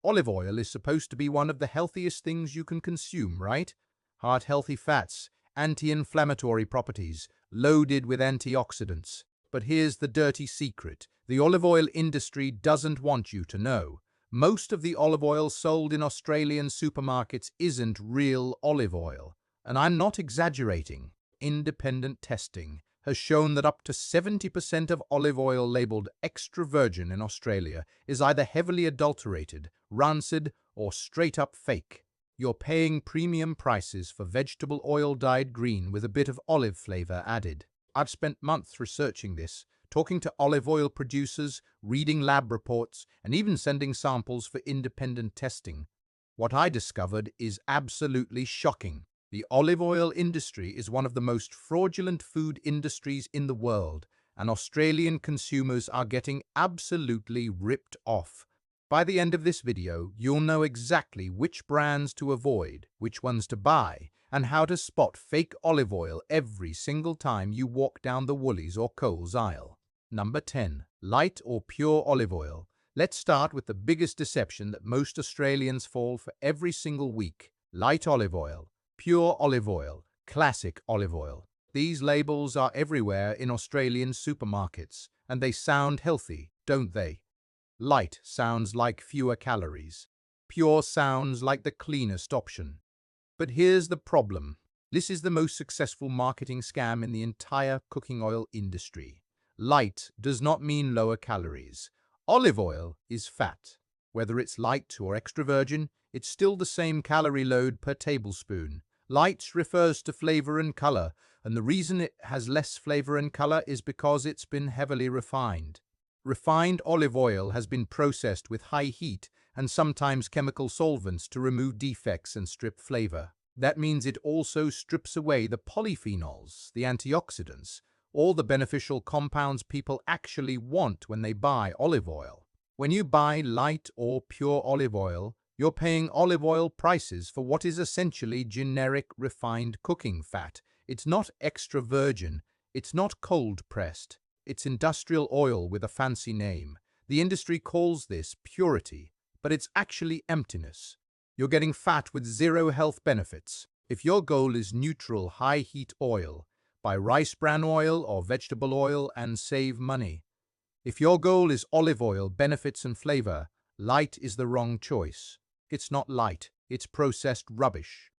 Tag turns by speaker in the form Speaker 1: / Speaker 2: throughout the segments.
Speaker 1: Olive oil is supposed to be one of the healthiest things you can consume, right? Heart-healthy fats, anti-inflammatory properties, loaded with antioxidants. But here's the dirty secret. The olive oil industry doesn't want you to know. Most of the olive oil sold in Australian supermarkets isn't real olive oil. And I'm not exaggerating. Independent testing has shown that up to 70% of olive oil labeled extra virgin in Australia is either heavily adulterated, rancid, or straight-up fake. You're paying premium prices for vegetable oil dyed green with a bit of olive flavor added. I've spent months researching this, talking to olive oil producers, reading lab reports, and even sending samples for independent testing. What I discovered is absolutely shocking. The olive oil industry is one of the most fraudulent food industries in the world, and Australian consumers are getting absolutely ripped off. By the end of this video, you'll know exactly which brands to avoid, which ones to buy, and how to spot fake olive oil every single time you walk down the Woolies or Coles aisle. Number 10. Light or pure olive oil. Let's start with the biggest deception that most Australians fall for every single week. Light olive oil, pure olive oil, classic olive oil. These labels are everywhere in Australian supermarkets, and they sound healthy, don't they? Light sounds like fewer calories. Pure sounds like the cleanest option. But here's the problem. This is the most successful marketing scam in the entire cooking oil industry. Light does not mean lower calories. Olive oil is fat. Whether it's light or extra virgin, it's still the same calorie load per tablespoon. Light refers to flavor and color, and the reason it has less flavor and color is because it's been heavily refined. Refined olive oil has been processed with high heat and sometimes chemical solvents to remove defects and strip flavor. That means it also strips away the polyphenols, the antioxidants, all the beneficial compounds people actually want when they buy olive oil. When you buy light or pure olive oil, you're paying olive oil prices for what is essentially generic refined cooking fat. It's not extra virgin, it's not cold-pressed. It's industrial oil with a fancy name. The industry calls this purity, but it's actually emptiness. You're getting fat with zero health benefits. If your goal is neutral, high-heat oil, buy rice bran oil or vegetable oil and save money. If your goal is olive oil, benefits and flavor, light is the wrong choice. It's not light, it's processed rubbish.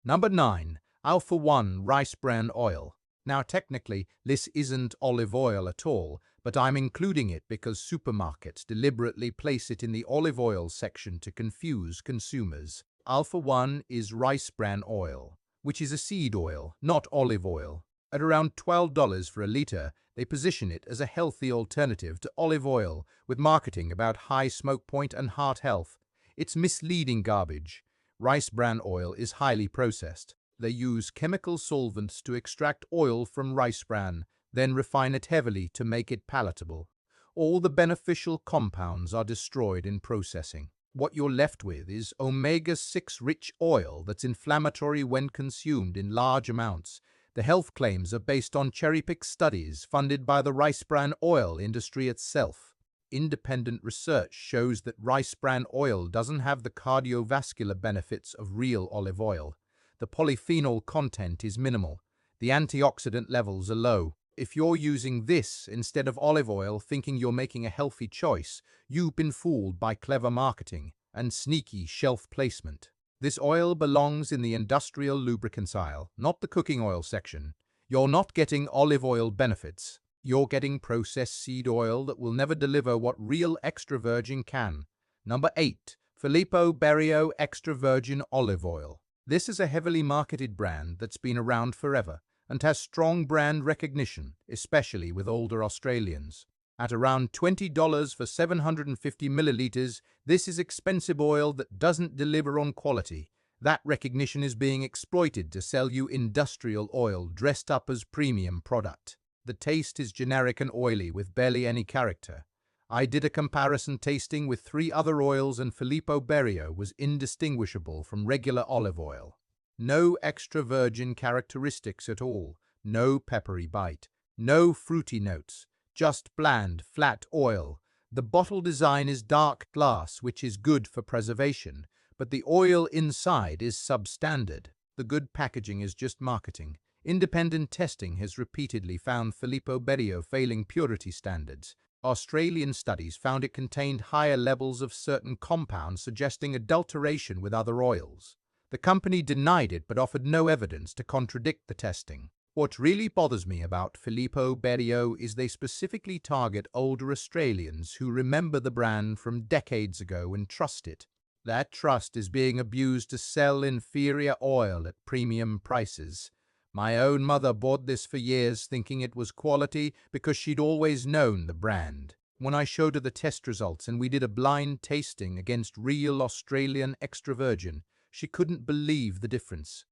Speaker 1: Number 9. Alpha 1 Rice Bran Oil. Now, technically, this isn't olive oil at all, but I'm including it because supermarkets deliberately place it in the olive oil section to confuse consumers. Alpha 1 is rice bran oil, which is a seed oil, not olive oil. At around $12 for a liter, they position it as a healthy alternative to olive oil, with marketing about high smoke point and heart health. It's misleading garbage. Rice bran oil is highly processed. They use chemical solvents to extract oil from rice bran, then refine it heavily to make it palatable. All the beneficial compounds are destroyed in processing. What you're left with is omega-6 rich oil that's inflammatory when consumed in large amounts. The health claims are based on cherry-picked studies funded by the rice bran oil industry itself. Independent research shows that rice bran oil doesn't have the cardiovascular benefits of real olive oil. The polyphenol content is minimal. The antioxidant levels are low. If you're using this instead of olive oil thinking you're making a healthy choice, you've been fooled by clever marketing and sneaky shelf placement. This oil belongs in the industrial lubricants aisle, not the cooking oil section. You're not getting olive oil benefits. You're getting processed seed oil that will never deliver what real extra virgin can. Number 8. Filippo Berio Extra Virgin Olive Oil. This is a heavily marketed brand that's been around forever and has strong brand recognition, especially with older Australians. At around $20 for 750 milliliters, this is expensive oil that doesn't deliver on quality. That recognition is being exploited to sell you industrial oil dressed up as premium product. The taste is generic and oily with barely any character. I did a comparison tasting with 3 other oils and Filippo Berio was indistinguishable from regular olive oil. No extra virgin characteristics at all, no peppery bite, no fruity notes, just bland, flat oil. The bottle design is dark glass, which is good for preservation, but the oil inside is substandard. The good packaging is just marketing. Independent testing has repeatedly found Filippo Berio failing purity standards. Australian studies found it contained higher levels of certain compounds suggesting adulteration with other oils. The company denied it but offered no evidence to contradict the testing. What really bothers me about Filippo Berio is they specifically target older Australians who remember the brand from decades ago and trust it. That trust is being abused to sell inferior oil at premium prices. My own mother bought this for years thinking it was quality because she'd always known the brand. When I showed her the test results and we did a blind tasting against real Australian extra virgin, she couldn't believe the difference.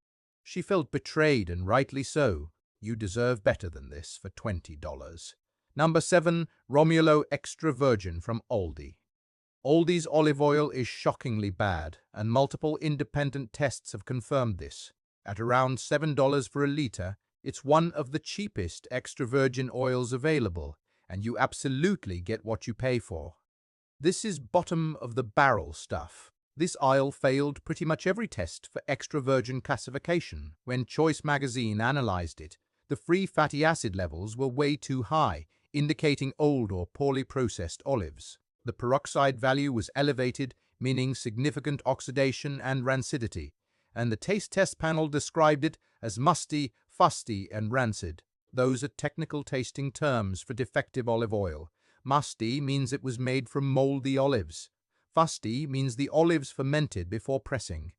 Speaker 1: She felt betrayed, and rightly so. You deserve better than this for $20. Number 7. Romulo Extra Virgin from Aldi. Aldi's olive oil is shockingly bad, and multiple independent tests have confirmed this. At around $7 for a litre, it's one of the cheapest extra virgin oils available, and you absolutely get what you pay for. This is bottom-of-the-barrel stuff. This oil failed pretty much every test for extra virgin classification. When Choice magazine analyzed it, the free fatty acid levels were way too high, indicating old or poorly processed olives. The peroxide value was elevated, meaning significant oxidation and rancidity, and the taste test panel described it as musty, fusty, and rancid. Those are technical tasting terms for defective olive oil. Musty means it was made from moldy olives. Fusty means the olives fermented before pressing.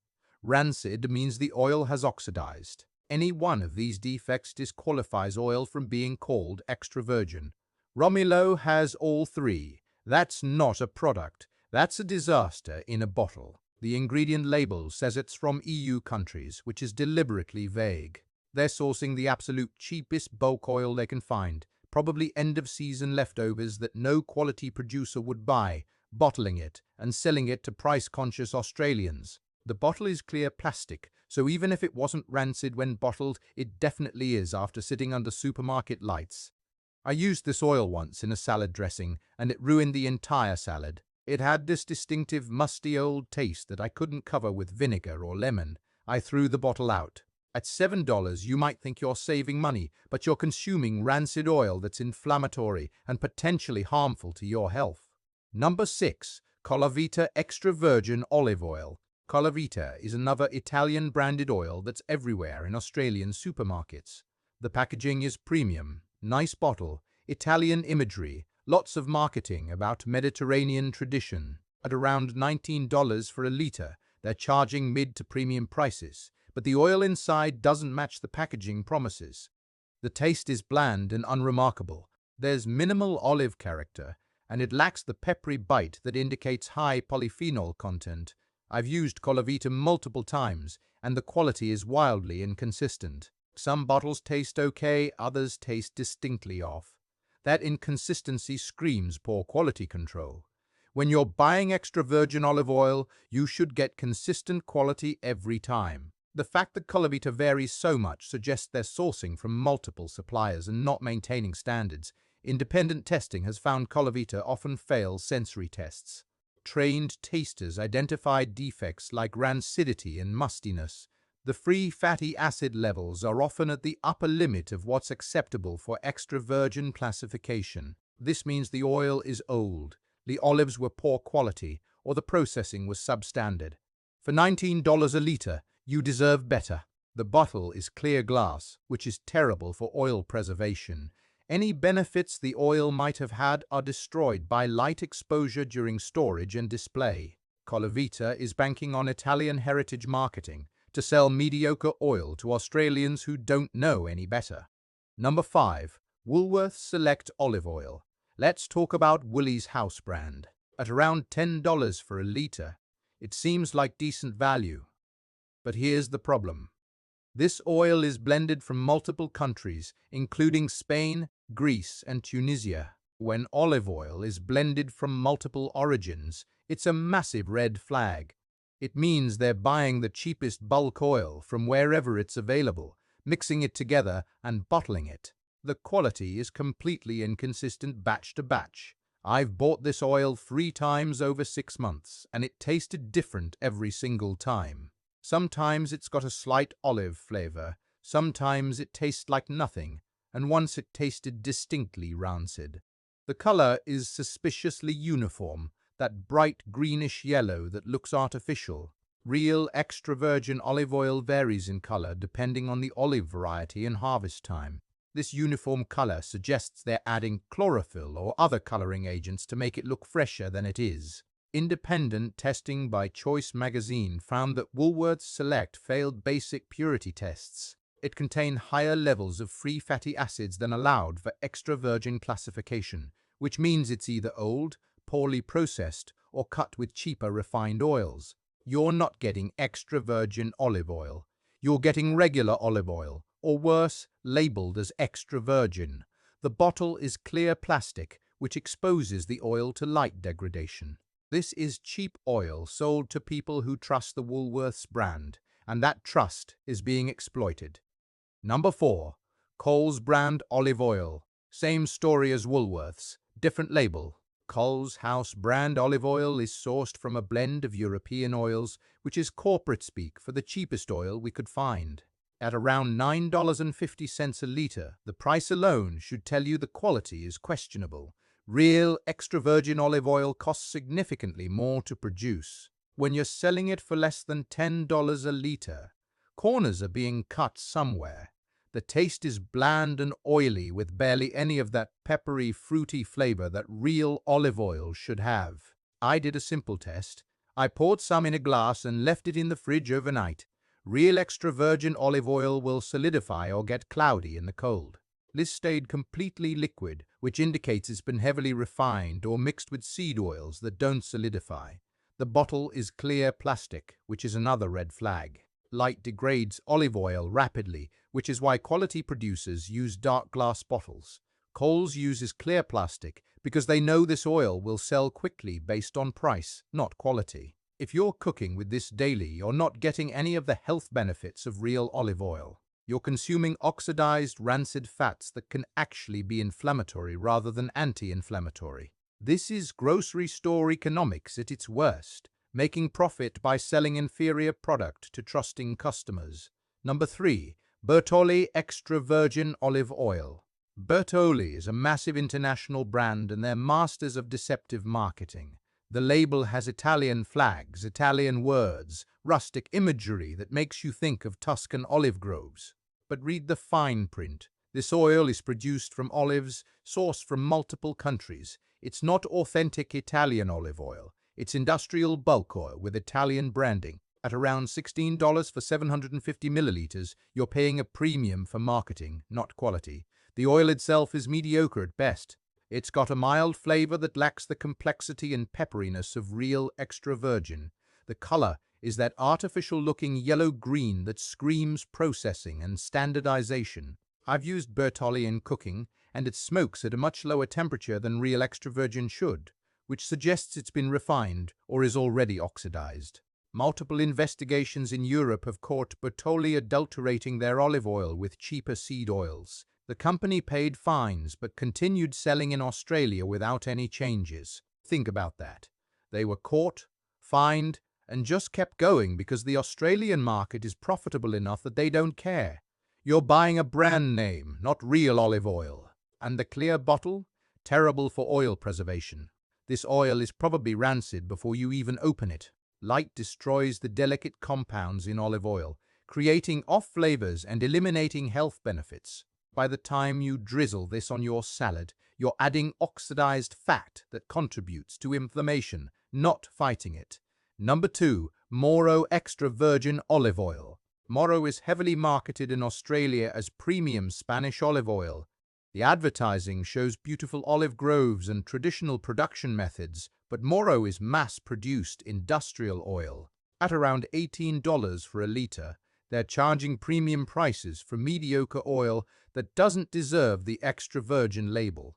Speaker 1: Rancid means the oil has oxidized. Any one of these defects disqualifies oil from being called extra virgin. Romulo has all three. That's not a product. That's a disaster in a bottle. The ingredient label says it's from EU countries, which is deliberately vague. They're sourcing the absolute cheapest bulk oil they can find, probably end-of-season leftovers that no quality producer would buy, bottling it and selling it to price-conscious Australians. The bottle is clear plastic, so even if it wasn't rancid when bottled, it definitely is after sitting under supermarket lights. I used this oil once in a salad dressing, and it ruined the entire salad. It had this distinctive musty old taste that I couldn't cover with vinegar or lemon. I threw the bottle out. At $7, you might think you're saving money, but you're consuming rancid oil that's inflammatory and potentially harmful to your health. Number 6. Colavita Extra Virgin Olive Oil. Colavita is another Italian branded oil that's everywhere in Australian supermarkets. The packaging is premium, nice bottle, Italian imagery, lots of marketing about Mediterranean tradition. At around $19 for a litre, they're charging mid to premium prices, but the oil inside doesn't match the packaging promises. The taste is bland and unremarkable. There's minimal olive character, and it lacks the peppery bite that indicates high polyphenol content. I've used Colavita multiple times, and the quality is wildly inconsistent. Some bottles taste okay, others taste distinctly off. That inconsistency screams poor quality control. When you're buying extra virgin olive oil, you should get consistent quality every time. The fact that Colavita varies so much suggests they're sourcing from multiple suppliers and not maintaining standards. Independent testing has found Colavita often fails sensory tests. Trained tasters identified defects like rancidity and mustiness. The free fatty acid levels are often at the upper limit of what's acceptable for extra virgin classification. This means the oil is old, the olives were poor quality, or the processing was substandard. For $19 a litre, you deserve better. The bottle is clear glass, which is terrible for oil preservation. Any benefits the oil might have had are destroyed by light exposure during storage and display. Colavita is banking on Italian heritage marketing to sell mediocre oil to Australians who don't know any better. Number 5. Woolworths Select Olive Oil. Let's talk about Woolies house brand. At around $10 for a litre, it seems like decent value. But here's the problem. This oil is blended from multiple countries, including Spain, Greece, and Tunisia. When olive oil is blended from multiple origins, it's a massive red flag. It means they're buying the cheapest bulk oil from wherever it's available, mixing it together and bottling it. The quality is completely inconsistent batch to batch. I've bought this oil 3 times over 6 months, and it tasted different every single time. Sometimes it's got a slight olive flavor, sometimes it tastes like nothing, and once it tasted distinctly rancid. The color is suspiciously uniform, that bright greenish yellow that looks artificial. Real extra virgin olive oil varies in color depending on the olive variety and harvest time. This uniform color suggests they're adding chlorophyll or other coloring agents to make it look fresher than it is. Independent testing by Choice magazine found that Woolworth's Select failed basic purity tests. It contained higher levels of free fatty acids than allowed for extra virgin classification, which means it's either old, poorly processed, or cut with cheaper refined oils. You're not getting extra virgin olive oil. You're getting regular olive oil, or worse, labeled as extra virgin. The bottle is clear plastic, which exposes the oil to light degradation. This is cheap oil sold to people who trust the Woolworths brand, and that trust is being exploited. Number 4. Coles brand olive oil. Same story as Woolworths, different label. Coles House brand olive oil is sourced from a blend of European oils, which is corporate speak for the cheapest oil we could find. At around $9.50 a litre, the price alone should tell you the quality is questionable. Real extra virgin olive oil costs significantly more to produce. When you're selling it for less than $10 a litre, corners are being cut somewhere. The taste is bland and oily with barely any of that peppery, fruity flavor that real olive oil should have. I did a simple test. I poured some in a glass and left it in the fridge overnight. Real extra virgin olive oil will solidify or get cloudy in the cold. This stayed completely liquid, which indicates it's been heavily refined or mixed with seed oils that don't solidify. The bottle is clear plastic, which is another red flag. Light degrades olive oil rapidly, which is why quality producers use dark glass bottles. Coles uses clear plastic because they know this oil will sell quickly based on price, not quality. If you're cooking with this daily, you're not getting any of the health benefits of real olive oil. You're consuming oxidized, rancid fats that can actually be inflammatory rather than anti-inflammatory. This is grocery store economics at its worst, making profit by selling inferior product to trusting customers. Number 3. Bertolli Extra Virgin Olive Oil. Bertolli is a massive international brand and they're masters of deceptive marketing. The label has Italian flags, Italian words, rustic imagery that makes you think of Tuscan olive groves. But read the fine print. This oil is produced from olives sourced from multiple countries. It's not authentic Italian olive oil. It's industrial bulk oil with Italian branding. At around $16 for 750 milliliters, you're paying a premium for marketing, not quality. The oil itself is mediocre at best. It's got a mild flavor that lacks the complexity and pepperiness of real extra virgin. The color is that artificial-looking yellow-green that screams processing and standardization. I've used Bertolli in cooking, and it smokes at a much lower temperature than real extra virgin should, which suggests it's been refined or is already oxidized. Multiple investigations in Europe have caught Bertolli adulterating their olive oil with cheaper seed oils. The company paid fines but continued selling in Australia without any changes. Think about that. They were caught, fined, and just kept going because the Australian market is profitable enough that they don't care. You're buying a brand name, not real olive oil. And the clear bottle? Terrible for oil preservation. This oil is probably rancid before you even open it. Light destroys the delicate compounds in olive oil, creating off flavors and eliminating health benefits. By the time you drizzle this on your salad, you're adding oxidized fat that contributes to inflammation, not fighting it. Number 2. Moro Extra Virgin Olive Oil. Moro is heavily marketed in Australia as premium Spanish olive oil. The advertising shows beautiful olive groves and traditional production methods, but Moro is mass-produced industrial oil. At around $18 for a litre, they're charging premium prices for mediocre oil that doesn't deserve the extra virgin label.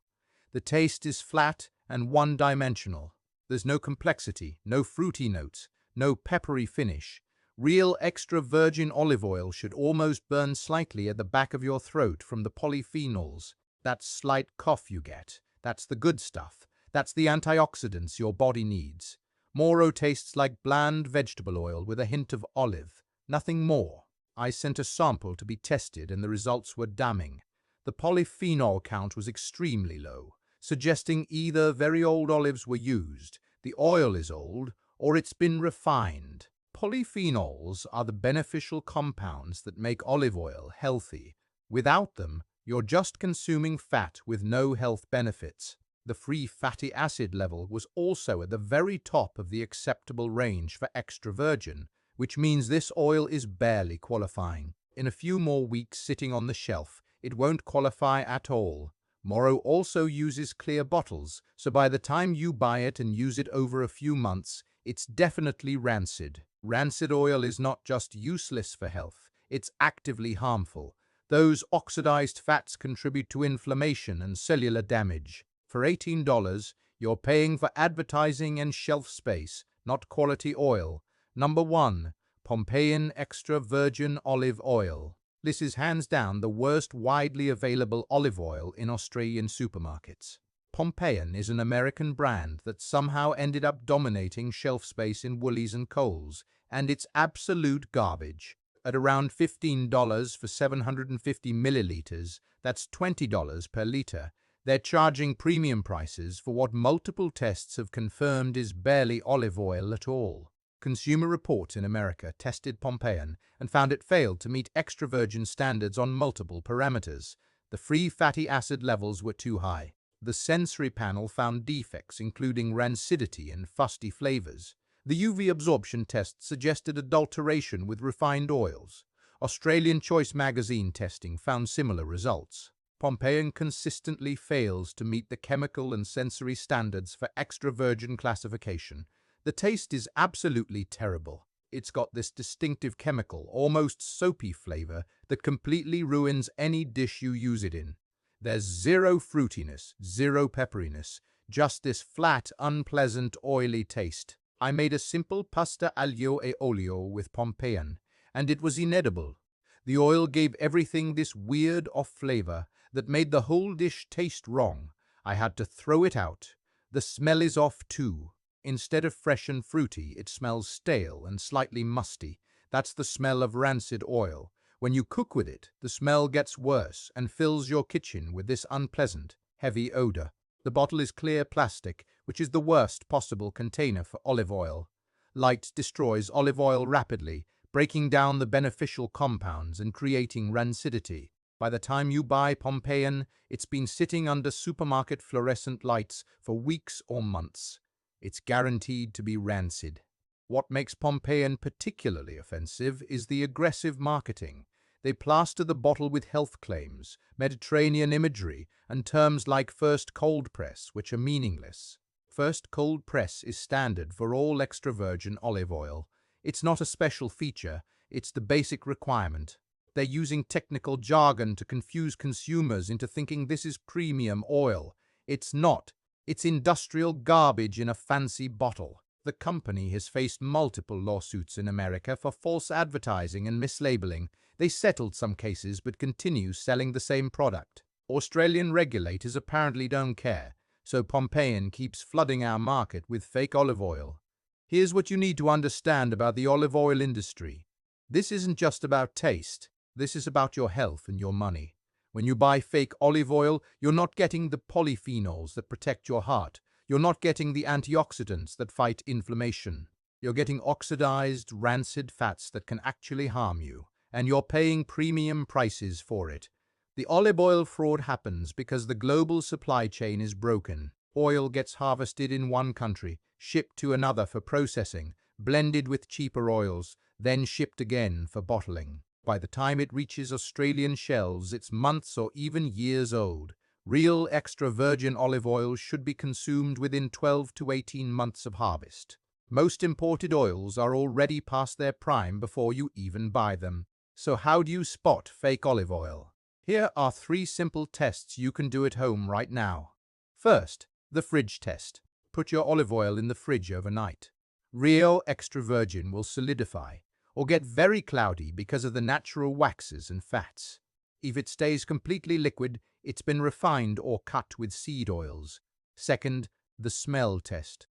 Speaker 1: The taste is flat and one-dimensional. There's no complexity, no fruity notes, no peppery finish. Real extra virgin olive oil should almost burn slightly at the back of your throat from the polyphenols. That slight cough you get, that's the good stuff. That's the antioxidants your body needs. Moro tastes like bland vegetable oil with a hint of olive, nothing more. I sent a sample to be tested and the results were damning. The polyphenol count was extremely low, suggesting either very old olives were used, the oil is old, or it's been refined. Polyphenols are the beneficial compounds that make olive oil healthy. Without them, you're just consuming fat with no health benefits. The free fatty acid level was also at the very top of the acceptable range for extra virgin, which means this oil is barely qualifying. In a few more weeks sitting on the shelf, it won't qualify at all. Moro also uses clear bottles, so by the time you buy it and use it over a few months, it's definitely rancid. Rancid oil is not just useless for health, it's actively harmful. Those oxidized fats contribute to inflammation and cellular damage. For $18, you're paying for advertising and shelf space, not quality oil. Number 1. Pompeian Extra Virgin Olive Oil. This is hands down the worst widely available olive oil in Australian supermarkets. Pompeian is an American brand that somehow ended up dominating shelf space in Woolies and Coles, and it's absolute garbage. At around $15 for 750 milliliters, that's $20 per liter. They're charging premium prices for what multiple tests have confirmed is barely olive oil at all. Consumer Reports in America tested Pompeian and found it failed to meet extra virgin standards on multiple parameters. The free fatty acid levels were too high. The sensory panel found defects including rancidity and fusty flavors. The UV absorption test suggested adulteration with refined oils. Australian Choice magazine testing found similar results. Pompeian consistently fails to meet the chemical and sensory standards for extra virgin classification. The taste is absolutely terrible. It's got this distinctive chemical, almost soapy flavor that completely ruins any dish you use it in. There's zero fruitiness, zero pepperiness, just this flat, unpleasant, oily taste. I made a simple pasta aglio e olio with Pompeian, and it was inedible. The oil gave everything this weird off flavor that made the whole dish taste wrong. I had to throw it out. The smell is off too. Instead of fresh and fruity, it smells stale and slightly musty. That's the smell of rancid oil. When you cook with it, the smell gets worse and fills your kitchen with this unpleasant, heavy odor. The bottle is clear plastic, which is the worst possible container for olive oil. Light destroys olive oil rapidly, breaking down the beneficial compounds and creating rancidity. By the time you buy Pompeian, it's been sitting under supermarket fluorescent lights for weeks or months. It's guaranteed to be rancid. What makes Pompeian particularly offensive is the aggressive marketing. They plaster the bottle with health claims, Mediterranean imagery, and terms like first cold press, which are meaningless. First cold press is standard for all extra virgin olive oil. It's not a special feature, it's the basic requirement. They're using technical jargon to confuse consumers into thinking this is premium oil. It's not. It's industrial garbage in a fancy bottle. The company has faced multiple lawsuits in America for false advertising and mislabeling. They settled some cases but continue selling the same product. Australian regulators apparently don't care, so Pompeian keeps flooding our market with fake olive oil. Here's what you need to understand about the olive oil industry. This isn't just about taste. This is about your health and your money. When you buy fake olive oil, you're not getting the polyphenols that protect your heart. You're not getting the antioxidants that fight inflammation. You're getting oxidized, rancid fats that can actually harm you, and you're paying premium prices for it. The olive oil fraud happens because the global supply chain is broken. Oil gets harvested in one country, shipped to another for processing, blended with cheaper oils, then shipped again for bottling. By the time it reaches Australian shelves, it's months or even years old. Real extra virgin olive oil should be consumed within 12 to 18 months of harvest. Most imported oils are already past their prime before you even buy them. So how do you spot fake olive oil? Here are 3 simple tests you can do at home right now. First, the fridge test. Put your olive oil in the fridge overnight. Real extra virgin will solidify or get very cloudy because of the natural waxes and fats. If it stays completely liquid, it's been refined or cut with seed oils. Second, The smell test.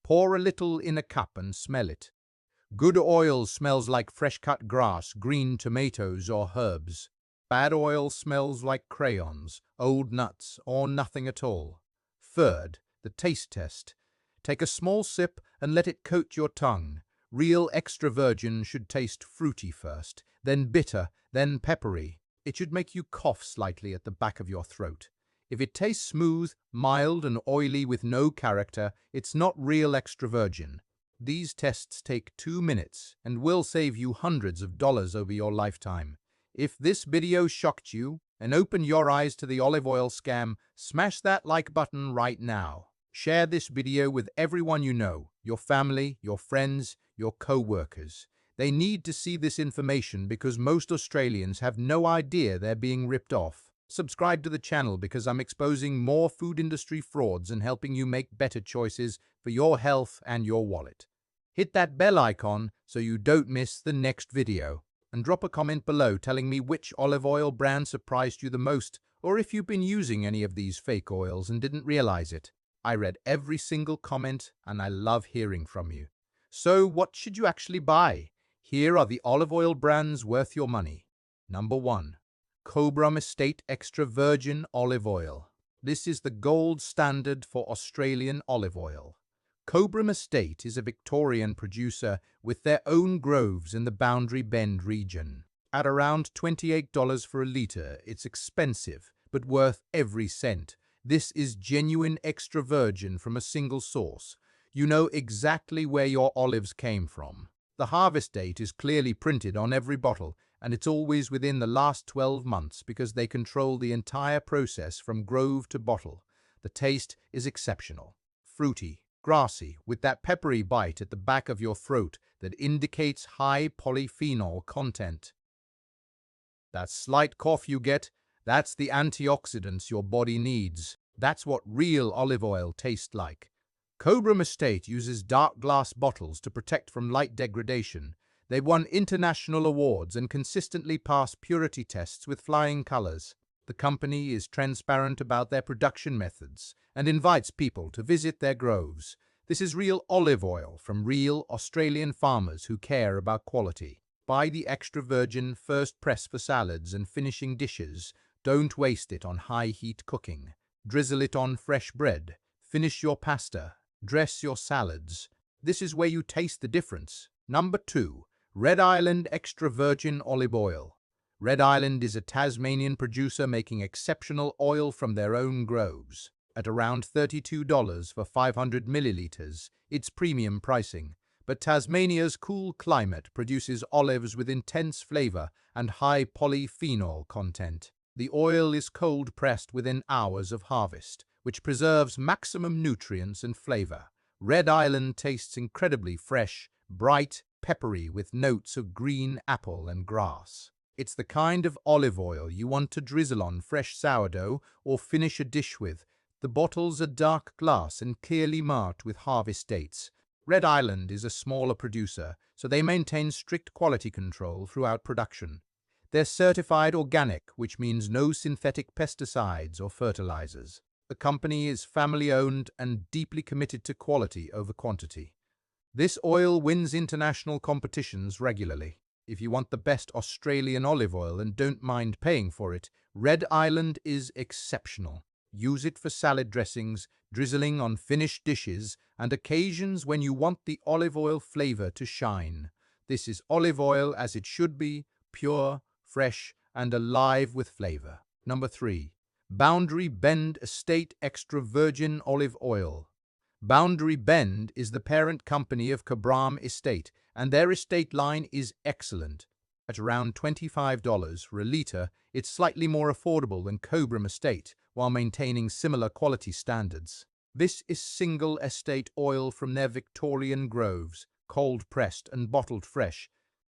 Speaker 1: Pour a little in a cup and smell it. Good oil smells like fresh-cut grass, green tomatoes, or herbs. Bad oil smells like crayons, old nuts, or nothing at all. Third, the taste test. Take a small sip and let it coat your tongue. Real extra virgin should taste fruity first, then bitter, then peppery. It should make you cough slightly at the back of your throat. If it tastes smooth, mild, and oily with no character, it's not real extra virgin. These tests take 2 minutes and will save you hundreds of dollars over your lifetime. If this video shocked you and opened your eyes to the olive oil scam, smash that like button right now. Share this video with everyone you know, your family, your friends, your co-workers. They need to see this information because most Australians have no idea they're being ripped off. Subscribe to the channel because I'm exposing more food industry frauds and helping you make better choices for your health and your wallet. Hit that bell icon so you don't miss the next video. And drop a comment below telling me which olive oil brand surprised you the most, or if you've been using any of these fake oils and didn't realize it. I read every single comment and I love hearing from you. So what should you actually buy? Here are the olive oil brands worth your money. Number 1. Cobram Estate Extra Virgin Olive Oil. This is the gold standard for Australian olive oil. Cobram Estate is a Victorian producer with their own groves in the Boundary Bend region. At around $28 for a litre, it's expensive, but worth every cent. This is genuine extra virgin from a single source. You know exactly where your olives came from. The harvest date is clearly printed on every bottle, and it's always within the last 12 months because they control the entire process from grove to bottle. The taste is exceptional. Fruity, grassy, with that peppery bite at the back of your throat that indicates high polyphenol content. That slight cough you get, that's the antioxidants your body needs. That's what real olive oil tastes like. Cobram Estate uses dark glass bottles to protect from light degradation. They won international awards and consistently pass purity tests with flying colors. The company is transparent about their production methods and invites people to visit their groves. This is real olive oil from real Australian farmers who care about quality. Buy the extra virgin first press for salads and finishing dishes. Don't waste it on high-heat cooking. Drizzle it on fresh bread. Finish your pasta. Dress your salads. This is where you taste the difference. Number 2. Red Island Extra Virgin Olive Oil. Red Island is a Tasmanian producer making exceptional oil from their own groves. At around $32 for 500 milliliters, it's premium pricing. But Tasmania's cool climate produces olives with intense flavor and high polyphenol content. The oil is cold-pressed within hours of harvest, which preserves maximum nutrients and flavor. Red Island tastes incredibly fresh, bright, peppery with notes of green apple and grass. It's the kind of olive oil you want to drizzle on fresh sourdough or finish a dish with. The bottles are dark glass and clearly marked with harvest dates. Red Island is a smaller producer, so they maintain strict quality control throughout production. They're certified organic, which means no synthetic pesticides or fertilizers. The company is family-owned and deeply committed to quality over quantity. This oil wins international competitions regularly. If you want the best Australian olive oil and don't mind paying for it, Red Island is exceptional. Use it for salad dressings, drizzling on finished dishes, and occasions when you want the olive oil flavor to shine. This is olive oil as it should be, pure, fresh, and alive with flavor. Number 3. Boundary Bend Estate Extra Virgin Olive Oil. Boundary Bend is the parent company of Cobram Estate, and their estate line is excellent. At around $25 for a litre, it's slightly more affordable than Cobram Estate, while maintaining similar quality standards. This is single estate oil from their Victorian groves, cold-pressed and bottled fresh.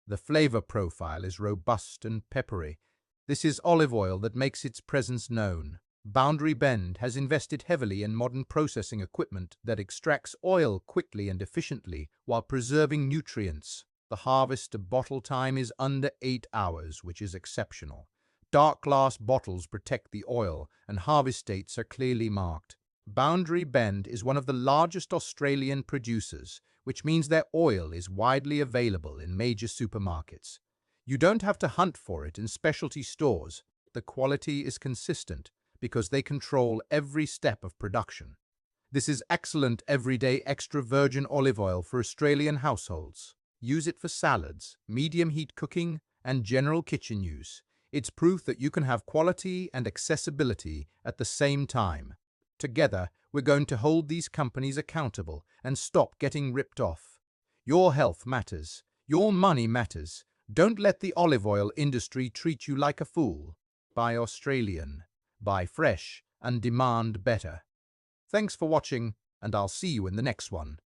Speaker 1: The flavor profile is robust and peppery. This is olive oil that makes its presence known. Boundary Bend has invested heavily in modern processing equipment that extracts oil quickly and efficiently while preserving nutrients. The harvest to bottle time is under 8 hours, which is exceptional. Dark glass bottles protect the oil, and harvest dates are clearly marked. Boundary Bend is one of the largest Australian producers, which means their oil is widely available in major supermarkets. You don't have to hunt for it in specialty stores. The quality is consistent because they control every step of production. This is excellent everyday extra virgin olive oil for Australian households. Use it for salads, medium heat cooking, and general kitchen use. It's proof that you can have quality and accessibility at the same time. Together, we're going to hold these companies accountable and stop getting ripped off. Your health matters. Your money matters. Don't let the olive oil industry treat you like a fool. Buy Australian. Buy fresh and demand better. Thanks for watching, and I'll see you in the next one.